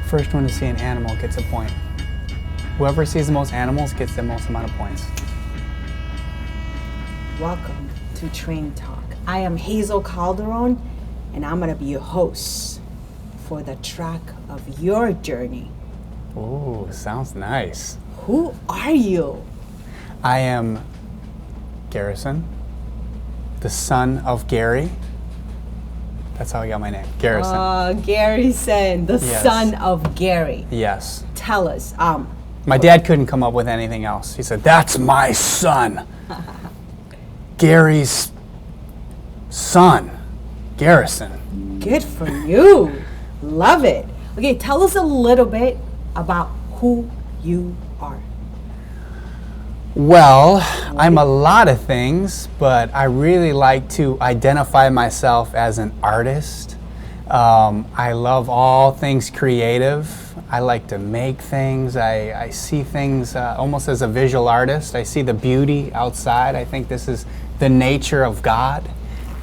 first one to see an animal gets a point. Whoever sees the most animals gets the most amount of points. Welcome to Train Talk. I am Hazel Calderon, and I'm going to be your host for the track of your journey. Ooh, sounds nice. Who are you? I am Garrison, the son of Gary. That's how I got my name, Garrison. Garrison, the Yes. son of Gary. Yes. Tell us. My dad couldn't come up with anything else. He said, "That's my son." Gary's son, Garrison. Good for you. Love it. Okay, tell us a little bit about who you are. Well, I'm a lot of things, but I really like to identify myself as an artist. I love all things creative. I like to make things. I see things almost as a visual artist. I see the beauty outside. I think this is the nature of God.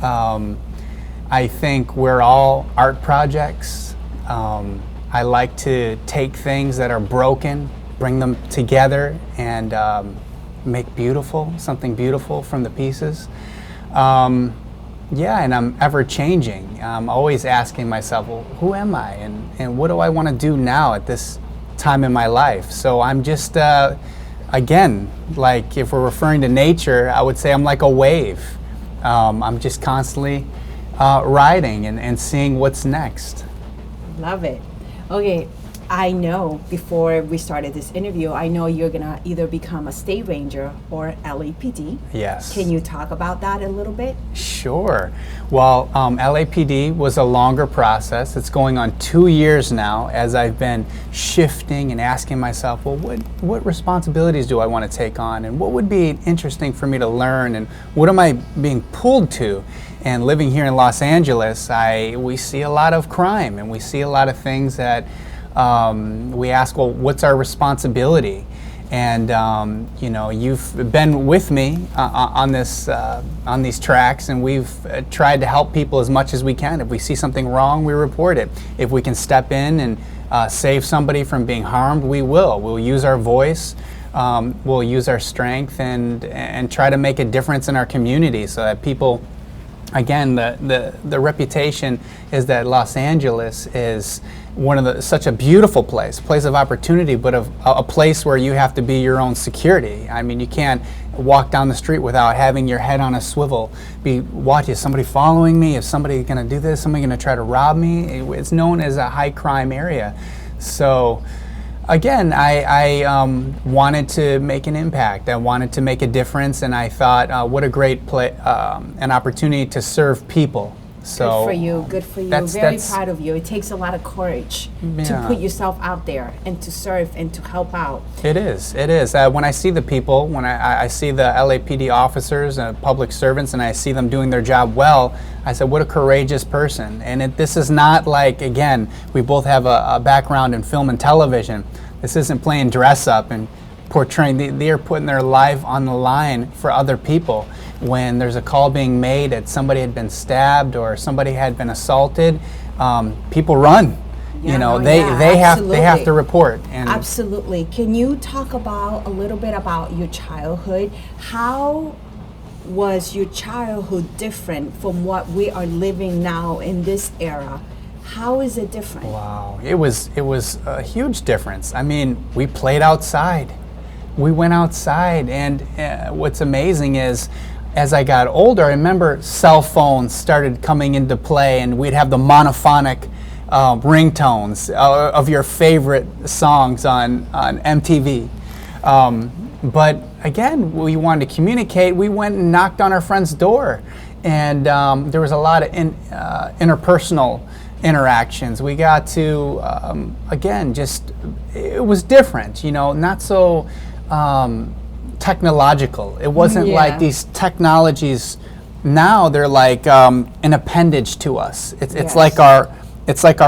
I think we're all art projects. I like to take things that are broken, bring them together, and make something beautiful from the pieces. Yeah, and I'm ever changing. I'm always asking myself, well, who am I? And what do I want to do now at this time in my life? So I'm just, again, like if we're referring to nature, I would say I'm like a wave. I'm just constantly riding and seeing what's next. Love it. Okay, I know before we started this interview, I know you're gonna either become a state ranger or LAPD. Yes. Can you talk about that a little bit? Sure. Well, LAPD was a longer process. It's going on 2 years now as I've been shifting and asking myself, well, what responsibilities do I want to take on? And what would be interesting for me to learn? And what am I being pulled to? And living here in Los Angeles, we see a lot of crime and we see a lot of things that we ask, well, what's our responsibility? And you've been with me on these tracks, and we've tried to help people as much as we can. If we see something wrong, we report it. If we can step in and save somebody from being harmed, we will. We'll use our voice. We'll use our strength and try to make a difference in our community so that people. Again, the reputation is that Los Angeles is such a beautiful place of opportunity, but a place where you have to be your own security. I mean, you can't walk down the street without having your head on a swivel. Is somebody following me? Is somebody going to do this? Somebody going to try to rob me? It's known as a high crime area. So, again, I wanted to make an impact. I wanted to make a difference, and I thought, what a great an opportunity to serve people. So Good for you. Very proud of you. It takes a lot of courage to put yourself out there and to serve and to help out. It is. When I see the people, when I see the LAPD officers and public servants, and I see them doing their job well, I said, what a courageous person. And this is not like, again, we both have a background in film and television. This isn't playing dress up and portraying. They are putting their life on the line for other people. When there's a call being made that somebody had been stabbed or somebody had been assaulted, people run. They have to report. And absolutely. Can you talk a little bit about your childhood? How was your childhood different from what we are living now in this era? How is it different? Wow, it was a huge difference. I mean, we played outside. We went outside, and what's amazing is, as I got older, I remember cell phones started coming into play, and we'd have the monophonic ringtones of your favorite songs on MTV. But again, we wanted to communicate. We went and knocked on our friend's door, and there was a lot of interpersonal interactions. We got to, again, it was different, not so technological. It wasn't like these technologies now, they're like an appendage to us. It's like our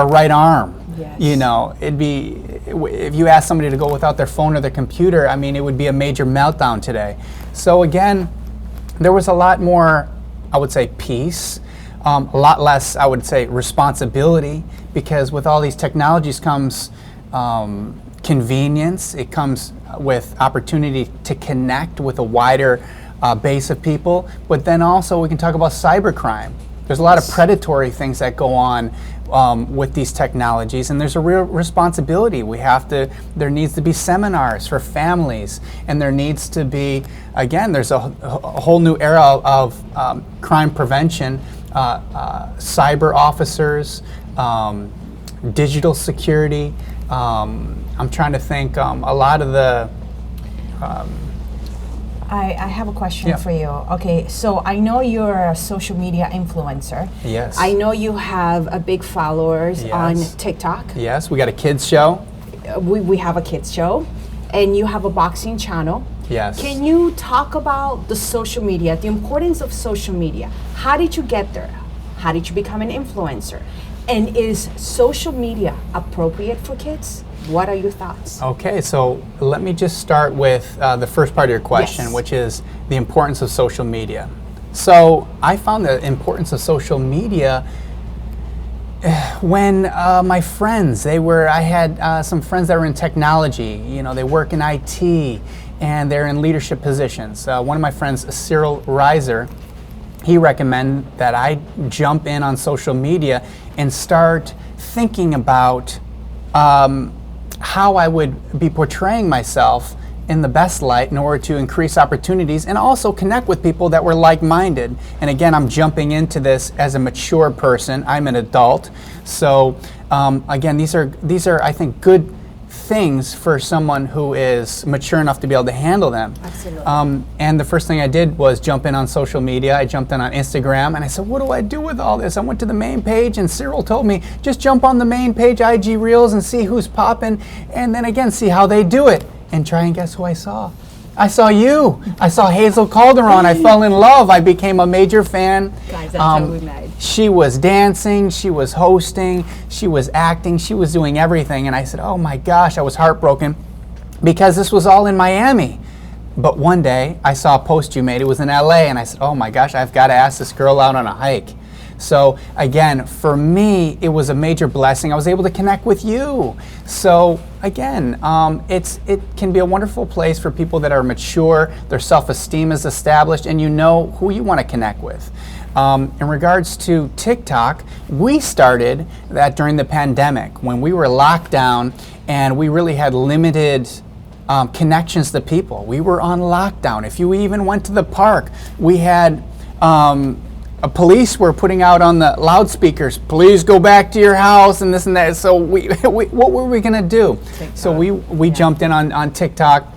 right arm. Yes. It'd be, if you ask somebody to go without their phone or their computer, I mean, it would be a major meltdown today. So again, there was a lot more, I would say, peace, a lot less, I would say, responsibility, because with all these technologies comes convenience. It comes with opportunity to connect with a wider base of people. But then also we can talk about cybercrime. There's a lot of predatory things that go on with these technologies, and there's a real responsibility. There needs to be seminars for families, and there needs to be, again, there's a whole new era of crime prevention, cyber officers, digital security. I'm trying to think, a lot of the... I have a question for you. Okay, so I know you're a social media influencer. Yes. I know you have a big followers on TikTok. Yes, we got a kids show. We have a kids show, and you have a boxing channel. Yes. Can you talk about the social media, the importance of social media? How did you get there? How did you become an influencer? And is social media appropriate for kids? What are your thoughts? Okay, so let me just start with the first part of your question, which is the importance of social media. So I found the importance of social media when my friends, I had some friends that were in technology, they work in IT, and they're in leadership positions. One of my friends, Cyril Reiser, he recommended that I jump in on social media and start thinking about how I would be portraying myself in the best light in order to increase opportunities and also connect with people that were like-minded. And again, I'm jumping into this as a mature person. I'm an adult. So again, these are I think good things for someone who is mature enough to be able to handle them. Absolutely. And the first thing I did was jump in on social media. I jumped in on Instagram and I said, what do I do with all this? I went to the main page and Cyril told me, just jump on the main page, IG Reels, and see who's popping, and then again, see how they do it. And try and guess who I saw. I saw you. I saw Hazel Calderon. I fell in love. I became a major fan. Guys, that's how we met. She was dancing, she was hosting, she was acting, she was doing everything. And I said, oh my gosh, I was heartbroken because this was all in Miami. But one day I saw a post you made. It was in LA, and I said, oh my gosh, I've got to ask this girl out on a hike. So again, for me, it was a major blessing. I was able to connect with you. So again, it can be a wonderful place for people that are mature, their self-esteem is established, and you know who you want to connect with. In regards to TikTok, we started that during the pandemic when we were locked down and we really had limited connections to people. We were on lockdown. If you even went to the park, we had police were putting out on the loudspeakers, please go back to your house and this and that. So what were we gonna do? TikTok. So we jumped in on TikTok,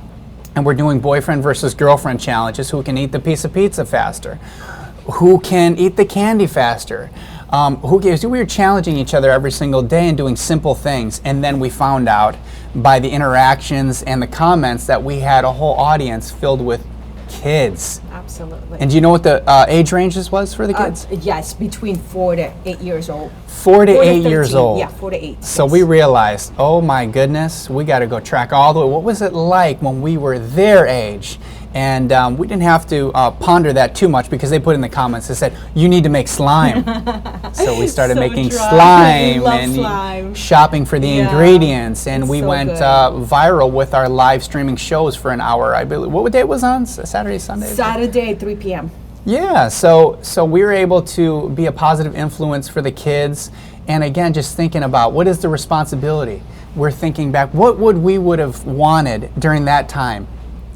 and we're doing boyfriend versus girlfriend challenges. Who can eat the piece of pizza faster? Who can eat the candy faster? We were challenging each other every single day and doing simple things. And then we found out by the interactions and the comments that we had a whole audience filled with kids. Absolutely. And do you know what the age ranges was for the kids? Yes, between 4 to 8 years old. 4 to 8 years old. Yeah, 4 to 8. So we realized, oh my goodness, we got to go track all the way. What was it like when we were their age? And we didn't have to ponder that too much because they put in the comments, they said, you need to make slime. So we started making slime and slime. Shopping for the ingredients. And we so went good. viral with our live streaming shows for an hour, I believe. What day it was on? Saturday, Sunday? Saturday at 3 p.m. Yeah, so we were able to be a positive influence for the kids. And again, just thinking about what is the responsibility? We're thinking back, what would have wanted during that time?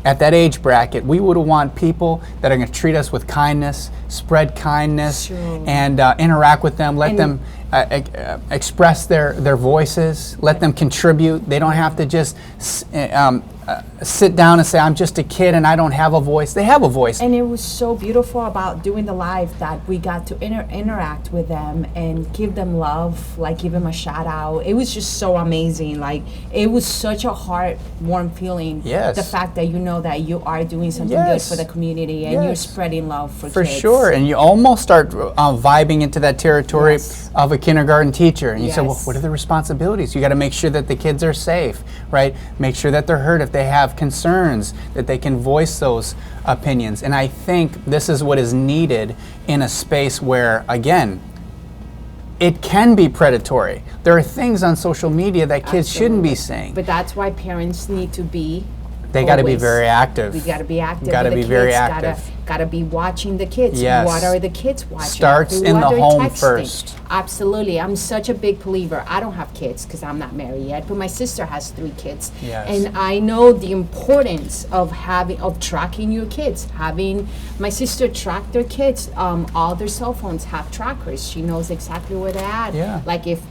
At that age bracket, we would want people that are going to treat us with kindness, spread kindness, and interact with them, let them express their voices, let them contribute. They don't have to just sit down and say, I'm just a kid and I don't have a voice. They have a voice. And it was so beautiful about doing the live that we got to interact with them and give them love, like give them a shout out. It was just so amazing. Like, it was such a heart warm feeling. Yes. The fact that you know that you are doing something good for the community and you're spreading love for kids. For sure. And you almost start vibing into that territory of a kindergarten teacher. And you say, well, what are the responsibilities? You got to make sure that the kids are safe, right? Make sure that they're heard. If they have concerns, that they can voice those opinions. And I think this is what is needed in a space where, again, it can be predatory. There are things on social media that kids shouldn't be seeing. But that's why parents need to be. They got to be always- very active. We got to be active. Got to with be the very kids, active. Got to be watching the kids. Yes. What are the kids watching? Starts Who in are the they home texting? first. Absolutely. I'm such a big believer. I don't have kids because I'm not married yet, but my sister has 3 kids. Yes. And I know the importance of tracking your kids. My sister track their kids. All their cell phones have trackers. She knows exactly where they're at. Yeah. Like if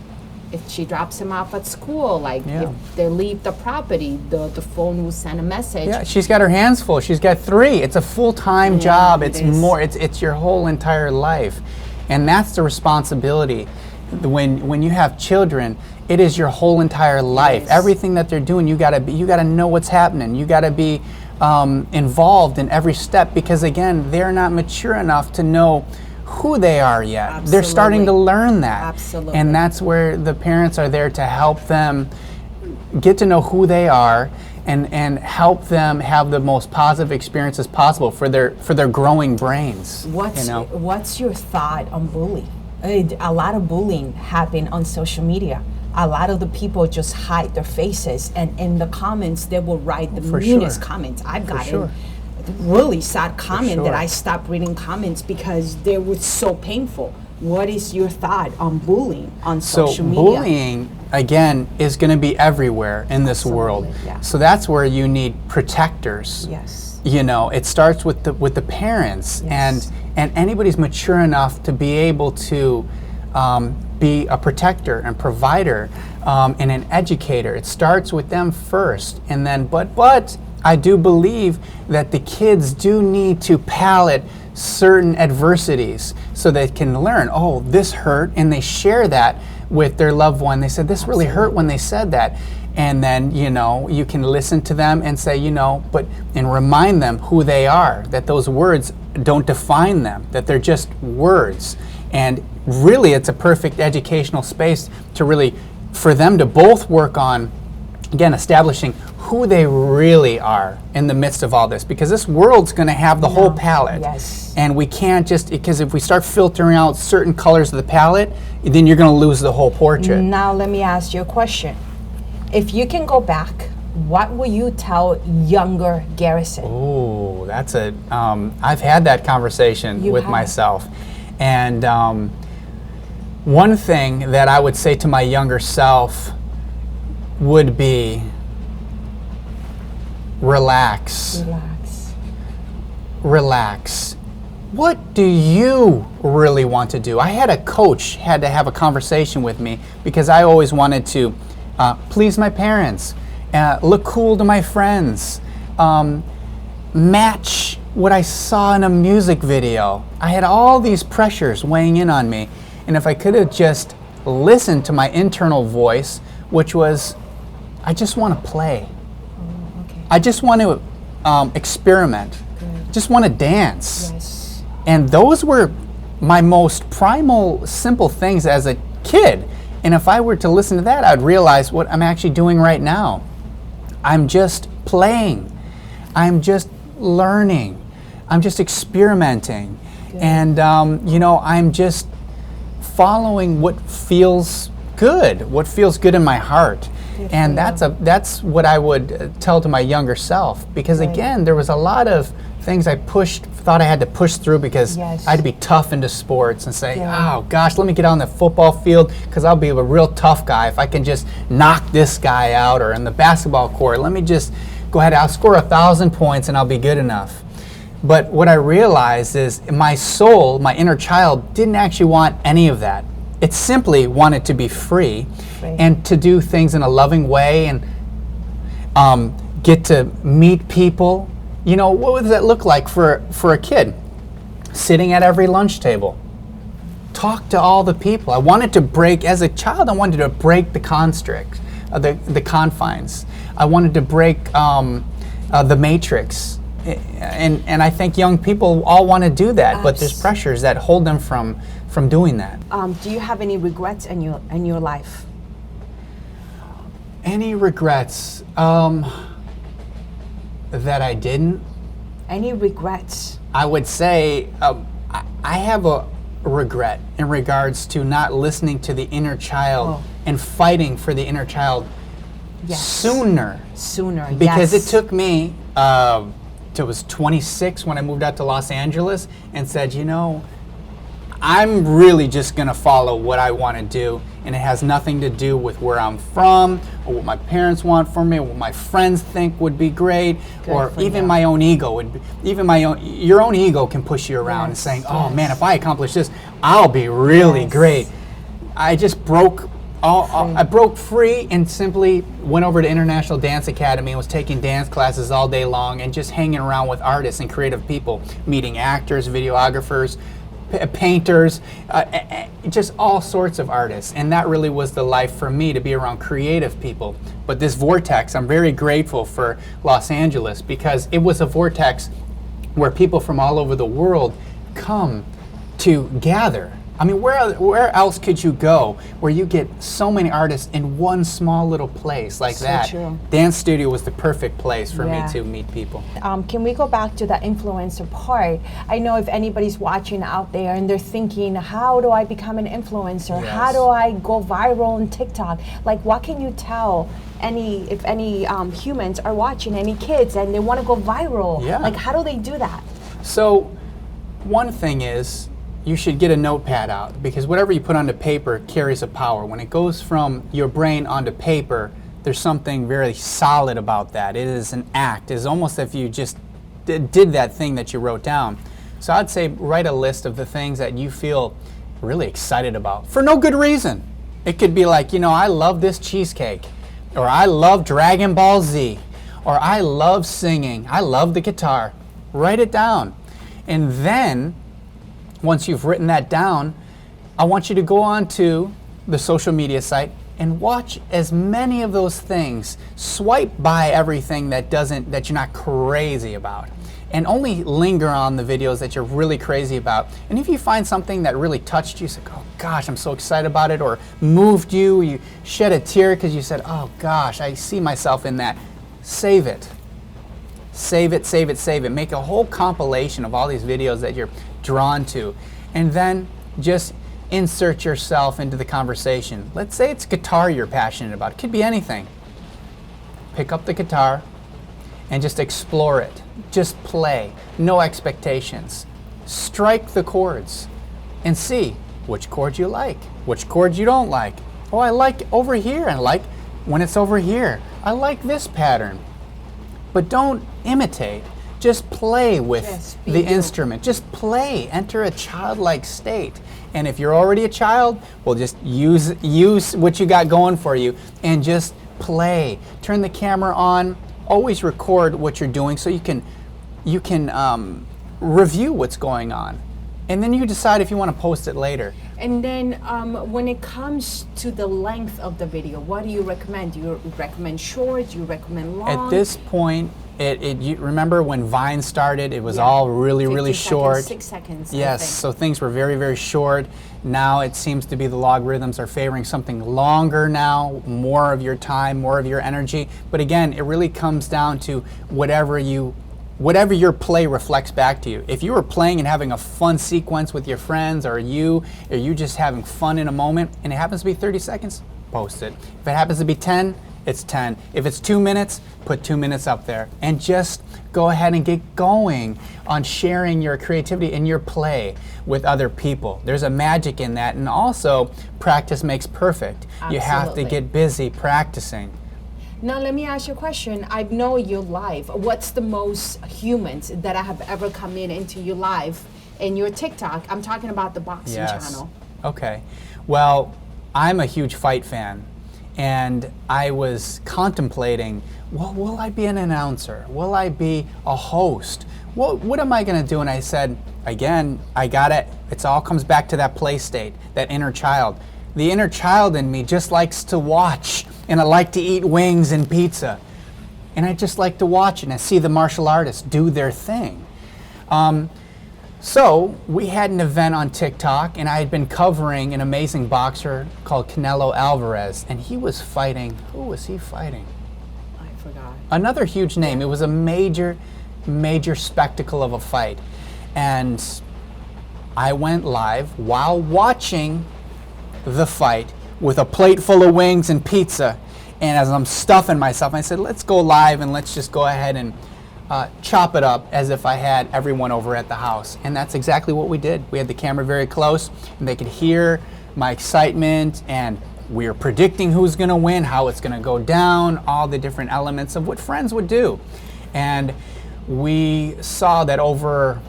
she drops them off at school, like Yeah. if they leave the property, the phone will send a message. Yeah, she's got her hands full. She's got 3. It's a full-time job. it It's is. more. It's your whole entire life, and that's the responsibility. When you have children, it is your whole entire life. Yes. Everything that they're doing, you gotta know what's happening. You gotta be involved in every step, because again, they're not mature enough to know who they are yet. They're starting to Absolutely. learn that. Absolutely. And that's where the parents are there to help them get to know who they are, and help them have the most positive experiences possible for their growing brains. What's your thought on bullying? A lot of bullying happen on social media. A lot of the people just hide their faces, and in the comments they will write the For meanest sure. comments. I've For gotten sure. really sad comment that sure. I stopped reading comments because they were so painful. What is your thought on bullying on So social media? bullying, again, is going to be everywhere in this world. yeah. So that's where you need protectors. Yes. It starts with the parents, Yes. and anybody's mature enough to be able to be a protector and provider and an educator. It starts with them first, and then but I do believe that the kids do need to palate certain adversities so they can learn, oh, this hurt, and they share that with their loved one. They said, this really hurt when they said that. And then, you can listen to them and say, and remind them who they are, that those words don't define them, that they're just words. And really, it's a perfect educational space to really, for them to both work on, again, establishing who they really are in the midst of all this, because this world's going to have the whole palette. Yes. And we can't just, because if we start filtering out certain colors of the palette, then you're going to lose the whole portrait. Now let me ask you a question. If you can go back, what will you tell younger Garrison? Oh, that's I've had that conversation You with have? myself. And one thing that I would say to my younger self would be, relax. Relax. What do you really want to do? I had a coach had to have a conversation with me because I always wanted to please my parents, look cool to my friends, match what I saw in a music video. I had all these pressures weighing in on me, and if I could have just listened to my internal voice, which was, I just want to play. I just want to experiment. Just want to dance. Yes. And those were my most primal, simple things as a kid. And if I were to listen to that, I'd realize what I'm actually doing right now. I'm just playing. I'm just learning. I'm just experimenting. And, I'm just following what feels good in my heart. And that's what I would tell to my younger self, because again, there was a lot of things I thought I had to push through because I had to be tough into sports and say, oh gosh, let me get on the football field because I'll be a real tough guy if I can just knock this guy out, or in the basketball court, let me just go ahead, I'll score 1,000 points and I'll be good enough. But what I realized is my soul, my inner child, didn't actually want any of that. It simply wanted to be free and to do things in a loving way and get to meet people. What would that look like for a kid? Sitting at every lunch table. Talk to all the people. I wanted to break, as a child, I wanted to break the constrict, the confines. I wanted to break the matrix. And I think young people all want to do that, but there's pressures that hold them from doing that. Do you have any regrets in your life? Any regrets that I didn't? Any regrets? I would say I have regret in regards to not listening to the inner child and fighting for the inner child sooner. Because it took me, till I was 26 when I moved out to Los Angeles and said, you know, I'm really just going to follow what I want to do, and it has nothing to do with where I'm from or what my parents want for me, or what my friends think would be great, or even my own ego would be, your own ego can push you around and saying, oh man, if I accomplish this, I'll be really great. I just broke I broke free and simply went over to International Dance Academy and was taking dance classes all day long and just hanging around with artists and creative people, meeting actors, videographers, painters, just all sorts of artists. And that really was the life for me, to be around creative people. But this vortex, I'm very grateful for Los Angeles, because it was a vortex where people from all over the world come to gather. I mean, where else could you go where you get so many artists in one small little place like that? True. Dance studio was the perfect place for me to meet people. Can we go back to the influencer part? I know if anybody's watching out there and they're thinking, how do I become an influencer? Yes. How do I go viral on TikTok? Like, what can you tell if any humans are watching, any kids, and they want to go viral? Yeah. Like, how do they do that? So, one thing is, you should get a notepad out, because whatever you put onto paper carries a power. When it goes from your brain onto paper, there's something very solid about that. It is an act. It's almost if you just did that thing that you wrote down. So I'd say write a list of the things that you feel really excited about for no good reason. It could be like, you know, I love this cheesecake, or I love Dragon Ball Z, or I love singing, I love the guitar. Write it down. And then once you've written that down, I want you to go on to the social media site and watch as many of those things. Swipe by everything that you're not crazy about, and only linger on the videos that you're really crazy about. And if you find something that really touched you, say, oh gosh, I'm so excited about it, or moved you, you shed a tear because you said, oh gosh, I see myself in that, save it. Save it, save it, save it. Make a whole compilation of all these videos that you're drawn to, and then just insert yourself into the conversation. Let's say it's guitar you're passionate about. It could be anything. Pick up the guitar and just explore it. Just play. No expectations. Strike the chords and see which chord you like, which chord you don't like. Oh, I like over here. I like when it's over here. I like this pattern. But don't imitate. Just play with the instrument. Just play. Enter a childlike state. And if you're already a child, well, just use what you got going for you and just play. Turn the camera on. Always record what you're doing so you can review what's going on. And then you decide if you want to post it later. And then when it comes to the length of the video, what do you recommend? Do you recommend short? Do you recommend long? At this point, you remember when Vine started, it was all really short. 6 seconds. Yes, so things were very short. Now it seems to be the logarithms are favoring something longer now, more of your time, more of your energy. But again, it really comes down to whatever your play reflects back to you. If you were playing and having a fun sequence with your friends, or you just having fun in a moment, and it happens to be 30 seconds, post it. If it happens to be 10, it's 10. If it's 2 minutes, put 2 minutes up there. And just go ahead and get going on sharing your creativity and your play with other people. There's a magic in that. And also, practice makes perfect. Absolutely. You have to get busy practicing. Now let me ask you a question. I know you live. What's the most humans that I have ever come into your live and your TikTok? I'm talking about the boxing channel. Okay. Well, I'm a huge fight fan, and I was contemplating, well, will I be an announcer? Will I be a host? What am I going to do? And I said, again, I got it. It all comes back to that play state, that inner child. The inner child in me just likes to watch, and I like to eat wings and pizza. And I just like to watch and I see the martial artists do their thing. So we had an event on TikTok, and I had been covering an amazing boxer called Canelo Alvarez, and he was fighting, who was he fighting? I forgot. Another huge name. It was a major spectacle of a fight. And I went live while watching the fight with a plate full of wings and pizza. And as I'm stuffing myself, I said, let's go live and let's just go ahead and chop it up as if I had everyone over at the house. And that's exactly what we did. We had the camera very close, and they could hear my excitement, and we were predicting who's going to win, how it's going to go down, all the different elements of what friends would do. And we saw that over,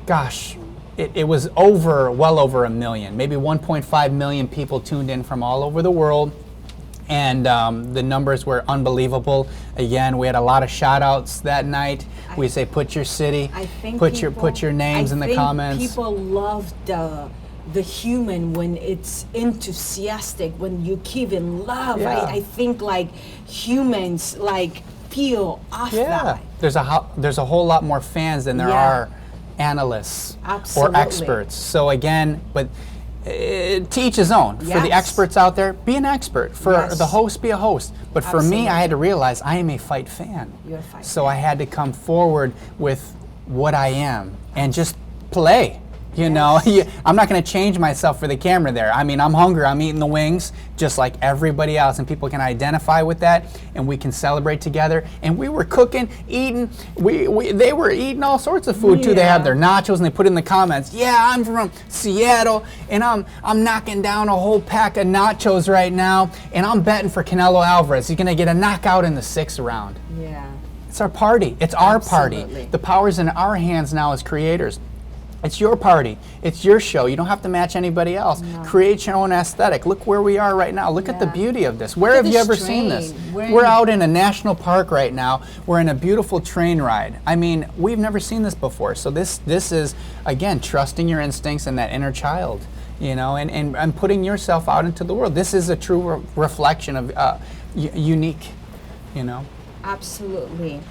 gosh, it was well over 1 million, maybe 1.5 million people tuned in from all over the world. And the numbers were unbelievable. Again, we had a lot of shout outs that night. We say, put your city, put your names in the comments. People love the human when it's enthusiastic, when you give in love. Yeah. I think like humans like feel off that. There's a whole lot more fans than there are analysts or experts. So again, but to each his own. For the experts out there, be an expert. For the host, be a host. But for me, I had to realize I am a fight fan. You're a fight so I had to come forward with what I am and just play. You know, I'm not going to change myself for the camera there. I mean, I'm hungry. I'm eating the wings just like everybody else, and people can identify with that, and we can celebrate together. And we were cooking, eating. They were eating all sorts of food too. They have their nachos, and they put in the comments, "Yeah, I'm from Seattle, and I'm knocking down a whole pack of nachos right now, and I'm betting for Canelo Alvarez. He's going to get a knockout in the 6th round." Yeah. It's our party. It's our party. The power's in our hands now as creators. It's your party. It's your show. You don't have to match anybody else. No. Create your own aesthetic. Look where we are right now. Look at the beauty of this. Where have you ever seen this? We're out in a national park right now. We're in a beautiful train ride. I mean, we've never seen this before. So this is, again, trusting your instincts and that inner child, you know, and putting yourself out into the world. This is a true reflection of unique, you know. Absolutely.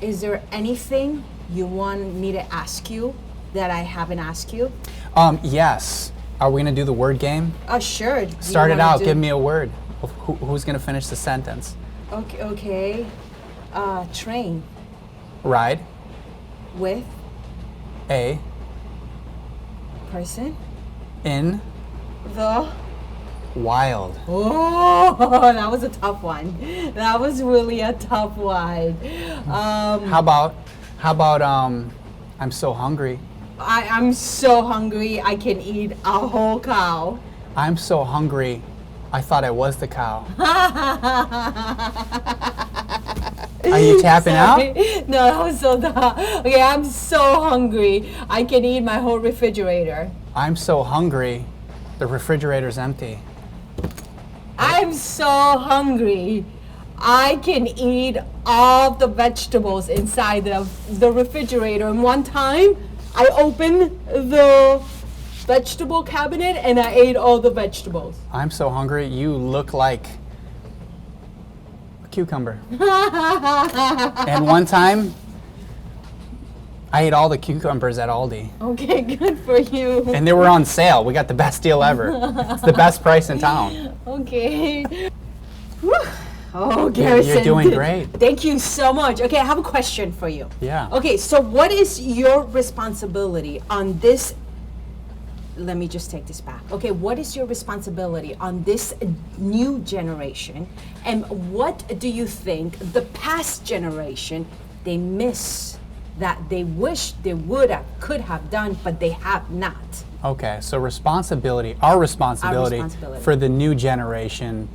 Is there anything you want me to ask you that I haven't asked you? Yes. Are we going to do the word game? Sure. Start it out. Give me a word. Who's going to finish the sentence? Okay. Train. Ride. With. A. Person. In. The. Wild. Oh, that was a tough one. That was really a tough one. How about I'm so hungry. I'm so hungry I can eat a whole cow. I'm so hungry I thought I was the cow. Are you tapping out? No, that was so tough. Okay, I'm so hungry I can eat my whole refrigerator. I'm so hungry the refrigerator's empty. I'm so hungry I can eat all the vegetables inside the refrigerator. And one time, I opened the vegetable cabinet and I ate all the vegetables. I'm so hungry, you look like a cucumber. And one time, I ate all the cucumbers at Aldi. Okay, good for you. And they were on sale. We got the best deal ever. It's the best price in town. Okay. Whew. Oh, Garrison. You're doing great. Thank you so much. Okay, I have a question for you. Yeah. Okay, so what is your responsibility on this? Let me just take this back. Okay, what is your responsibility on this new generation? And what do you think the past generation, they miss that they wish they would have, could have done, but they have not? Okay, so our responsibility for the new generation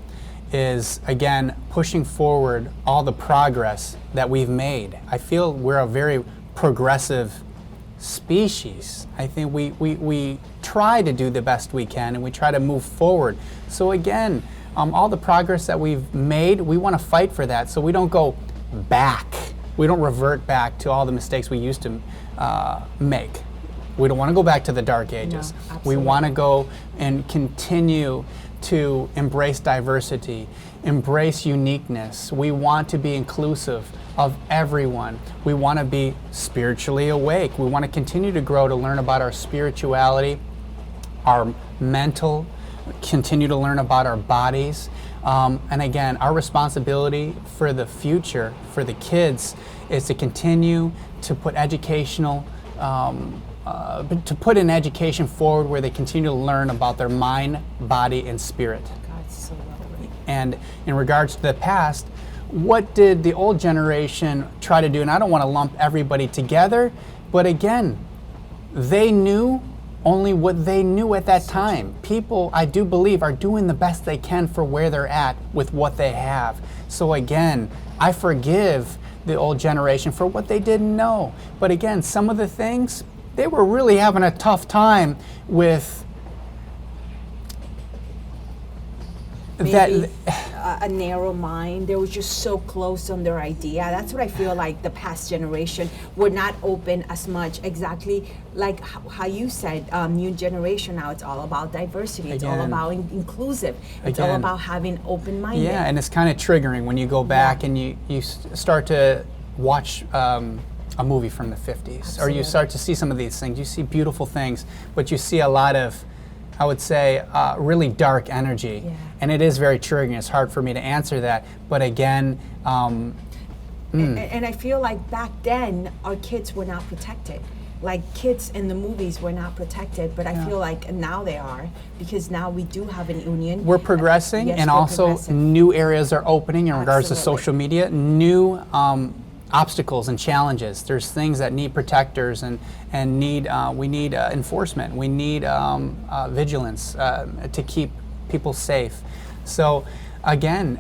is, again, pushing forward all the progress that we've made. I feel we're a very progressive species. I think we try to do the best we can, and we try to move forward. So again, all the progress that we've made, we want to fight for that, so we don't go back. We don't revert back to all the mistakes we used to make. We don't want to go back to the dark ages. No, we want to go and continue to embrace diversity, embrace uniqueness. We want to be inclusive of everyone. We want to be spiritually awake. We want to continue to grow, to learn about our spirituality, our mental, continue to learn about our bodies. And again, our responsibility for the future, for the kids, is to continue to put educational to put an education forward where they continue to learn about their mind, body, and spirit. God, so well. And in regards to the past, what did the old generation try to do? And I don't want to lump everybody together, but again, they knew only what they knew at that time. People, I do believe, are doing the best they can for where they're at with what they have. So again, I forgive the old generation for what they didn't know. But again, some of the things, they were really having a tough time with Maybe a narrow mind. They were just so close on their idea. That's what I feel like the past generation were not open as much. Exactly like how you said, new generation now, it's all about diversity. It's all Again. about inclusive. It's all Again. about having open-minded. Yeah, and it's kind of triggering when you go back and you start to watch a movie from the 50s, or Absolutely. you start to see some of these things. You see beautiful things, but you see a lot of, I would say, really dark energy. Yeah. And it is very triggering. It's hard for me to answer that. But again, And I feel like back then, our kids were not protected. Like kids in the movies were not protected, but I feel like now they are, because now we do have an union. we're progressing, Yes, and we're also progressing. new areas are opening in regards to Absolutely. social media, new obstacles and challenges. There's things that need protectors and need we need enforcement. We need vigilance to keep people safe. So again,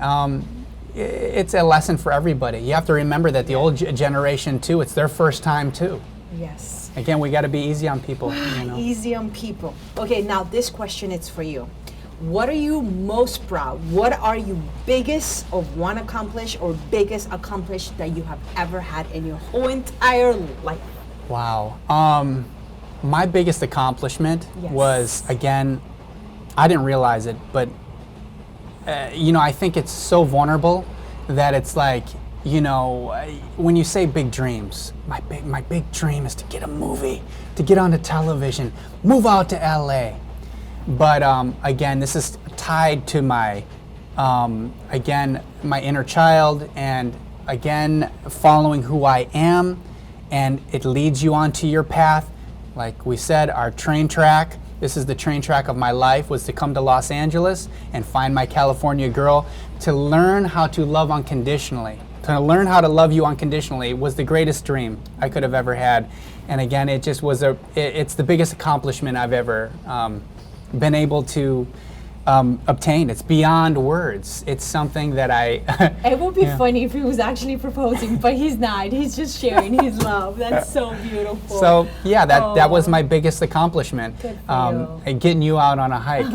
it's a lesson for everybody. You have to remember that the old generation too, it's their first time too. Yes. Again, we got to be easy on people. You know? Easy on people. Okay, now this question is for you. What are you most proud? What are you biggest of one accomplish or biggest accomplished that you have ever had in your whole entire life? Wow. My biggest accomplishment Yes. was, again, I didn't realize it, but you know, I think it's so vulnerable that it's like, you know, when you say big dreams, my big dream is to get a movie, to get onto television, move out to LA. But again, this is tied to my, again, my inner child, and again, following who I am, and it leads you onto your path. Like we said, our train track, this is the train track of my life, was to come to Los Angeles and find my California girl, to learn how to love unconditionally. To learn how to love you unconditionally was the greatest dream I could have ever had. And again, it just was it's the biggest accomplishment I've ever been able to obtain. It's beyond words. It's something that I It would be Yeah. funny if he was actually proposing, but he's not. He's just sharing his love. That's so beautiful. so yeah, that was Oh. my biggest accomplishment. Good for you. And getting you out on a hike.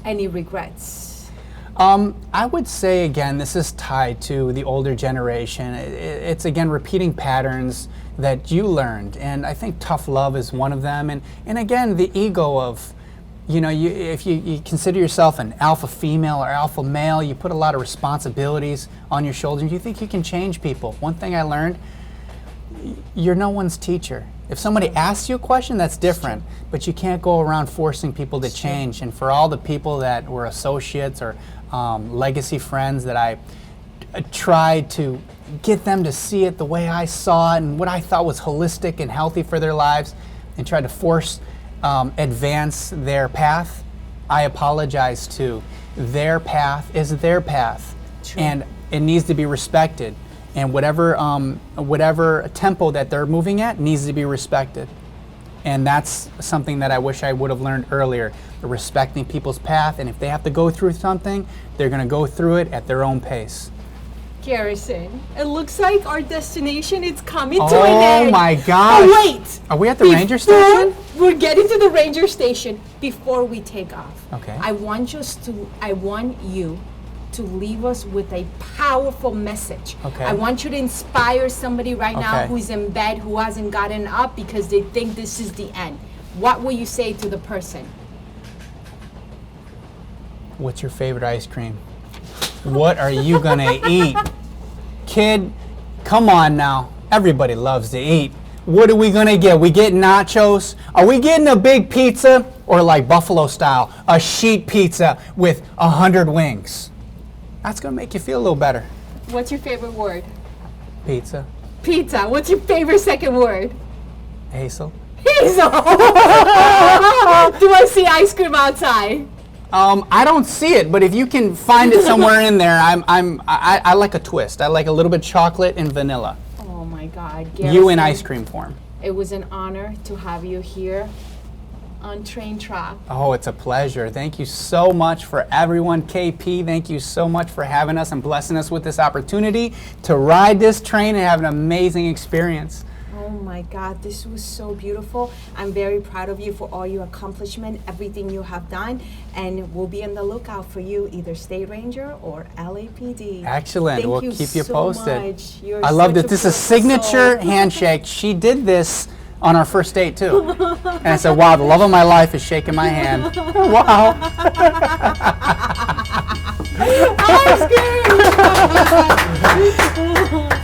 Any regrets? I would say, again, this is tied to the older generation. It's again repeating patterns that you learned, and I think tough love is one of them. And again, the ego of, you know, if you consider yourself an alpha female or alpha male, you put a lot of responsibilities on your shoulders, and you think you can change people. One thing I learned, you're no one's teacher. If somebody asks you a question, that's different, but you can't go around forcing people to change. And for all the people that were associates or legacy friends that I tried to get them to see it the way I saw it and what I thought was holistic and healthy for their lives, and tried to force advance their path, I apologize too. Their path is their path, True. and it needs to be respected. And whatever tempo that they're moving at needs to be respected. And that's something that I wish I would have learned earlier, respecting people's path. And if they have to go through something, they're going to go through it at their own pace. Garrison, it looks like our destination is coming to Oh an end. my gosh. Oh, wait. Are we at the ranger Before station? We're getting to the ranger station. Before we take off, Okay. I want you to leave us with a powerful message. Okay. I want you to inspire somebody right now Okay. who's in bed, who hasn't gotten up because they think this is the end. What will you say to the person? What's your favorite ice cream? What are you going to eat? Kid, come on now. Everybody loves to eat. What are we going to get? We get nachos? Are we getting a big pizza? Or like Buffalo style, a sheet pizza with 100 wings? That's going to make you feel a little better. What's your favorite word? Pizza. Pizza. What's your favorite second word? Hazel. Hazel. Do I see ice cream outside? I don't see it, but if you can find it somewhere in there, I like a twist. I like a little bit chocolate and vanilla. Oh my God, You Garrison, in ice cream form. It was an honor to have you here on Train Track. Oh, it's a pleasure. Thank you so much for everyone. KP, thank you so much for having us and blessing us with this opportunity to ride this train and have an amazing experience. Oh my God, this was so beautiful. I'm very proud of you for all your accomplishment, everything you have done, and we'll be on the lookout for you, either State Ranger or LAPD. Excellent. Thank We'll you keep you so posted. much. You're I love such this. a This is a beautiful signature soul. handshake. She did this on our first date too. And I said, wow, the love of my life is shaking my hand. Wow. Ice cream!